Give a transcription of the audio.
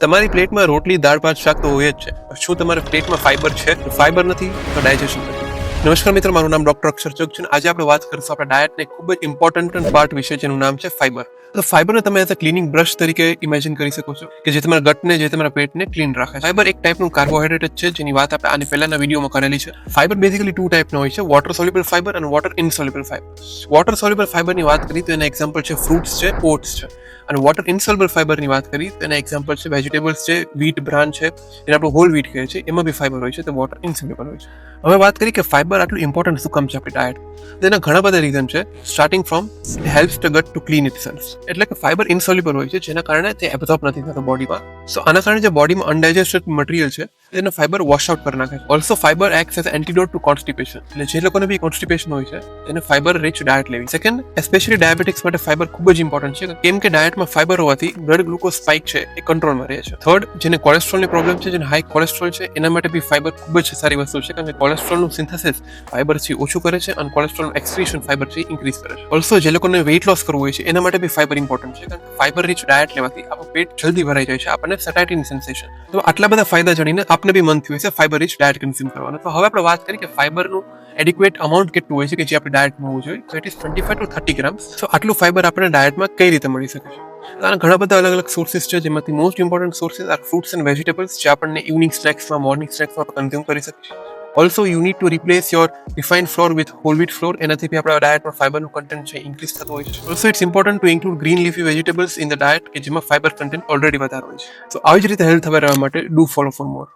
તમારી પ્લેટમાં રોટલી, દાળ, ભાત, શાક તો હોય જ છે. શું તમારા પ્લેટમાં ફાઈબર છે? ફાઈબર નથી તો ડાયજેશન નથી. નમસ્કાર મિત્રો, મારું નામ ડોક્ટર અક્ષર ચોક છે. આજે આપણે વાત કરીશું આપણા ડાયટને ખૂબ જ ઇમ્પોર્ટન્ટ પાર્ટ વિશે, જેનું નામ છે ફાઈબર. તો ફાઈબરને તમે એઝ અ ક્લિનિંગ બ્રશ તરીકે ઇમેજિન કરી શકો છો, કે જે તમારા ગટને, જે તમારા પેટને ક્લીન રાખે. ફાઈબર એક ટાઈપનું કાર્બોહાઈડ્રેટ જ છે, જેની વાત આપણે આની પહેલાના વિડીયોમાં કરેલી છે. ફાઈબર બેઝિકલી ટુ ટાઈપનો હોય છે: વોટર સોલ્યુબલ ફાઈબર અને water insoluble fibre. Water soluble ફાઈબરની વાત કરીએ તો એના એક્ઝામ્પલ છે ફ્રૂટ્સ છે, ઓટ્સ છે. અને વોટર ઇનસોલ્યુબલ ફાઈબરની વાત કરીએ તો એના એક્ઝામ્પલ છે વેજીટેબલ્સ છે, વ્હીટ બ્રાન છે, જેને આપણે હોલ વ્હીટ કહીએ છીએ, એમાં બી ફાઈબર હોય છે, તો વોટર ઇનસોલ્યુબલ હોય છે. હવે વાત કરીએ કે ફાઈબર આટલું ઇમ્પોર્ટન્ટ શું કામ છે આપણી ડાયટ. તેના ઘણા બધા રીઝન છે. Starting from it helps the gut to clean itself. એટલે કે ફાઈબર ઇનસોલ્યુબલ હોય છે, જેના કારણે તે એબ્ઝોર્બ નથી થતો બોડીમાં. સો આના કારણે જે બોડીમાં અનડાઇજેસ્ટેડ મટીરિયલ છે તેને ફાઈબર વોશ આઉટ કરી નાખે છે. Also fibre acts as antidote to constipation. એટલે જે લોકોને બી કોન્સ્ટિપેશન હોય છે તેને ફાઈબર રિચ ડાયટ લેવી. સેકન્ડ, એસ્પેશિયલી ડાયાબિટિક્સ માટે ફાઈબર ખૂબ જ ઇમ્પોર્ટન્ટ છે, કેમ કે ડાયટમાં ફાઈબર હોવાથી બ્લડ ગ્લુકોઝ સ્પાઇક છે એ કંટ્રોલમાં રહે છે. થર્ડ, જેને કોલેસ્ટ્રોલની પ્રોબ્લેમ છે, જેને હાઈ કોલેસ્ટ્રોલ છે, એના માટે બી ફાઈબર ખૂબ જ સારી વસ્તુ છે, કારણ કે કોલેસ્ટ્રોલનું સિન્થેસિસ ફાઈબરથી ઓછું કરે છે અને કોલેસ્ટ્રોલનું એક્સક્રીશન ફાઈબરથી ઇન્ક્રીઝ કરે છે. ઓલ્સો જે લોકોને વેઇટ લોસ કરવું હોય છે એના માટે બી ફાઈબર ઇમ્પોર્ટન્ટ છે, કારણ કે ફાઈબર રિચ ડાયટ લેવાથી આપણું પેટ જલ્દી ભરાઈ જાય છે, આપણને સટાઇટીની સેન્સેશન. તો આટલા બધા ફાયદા જાણીને આપને બી મન થયું છે ફાઈબર રિચ ડાયટ કન્ઝ્યુમ કરવાનું. તો હવે આપણે વાત કરીએ કે ફાઈબરનું એડિક્વેટ અમાઉન્ટ કેટલું હોય છે કે જે આપણી ડાયટમાં હોવું જોઈએ. તો ઇટ ઇઝ 25 to 30 ગ્રામ્સ. તો આટલું ફાઈબર આપણને ડાયટમાં કઈ રીતે મળી શકે છે? આના ઘણા બધા અલગ અલગ સોર્સિસ છે, જેમાંથી most important sources are fruits and vegetables, જે આપણને ઇવનિંગ સ્નેક્સમાં, મોર્નિંગ સ્નેક્સમાં કન્ઝ્યુમ કરી શકીએ છીએ. Also you need to replace your refined flour with whole wheat flour. એનાથી બી આપણા ડાયટમાં ફાઈબરનું કન્ટેન્ટ છે ઇન્ક્રીઝ થતું હોય છે. Also it's important to include green leafy vegetables in the diet, કે જેમાં ફાઈબર કન્ટેન્ટ ઓલરેડી વધારે હોય છે. તો આવી જ રીતે હેલ્થ અવેર રહેવા માટે ડુ ફોલો ફોર મોર.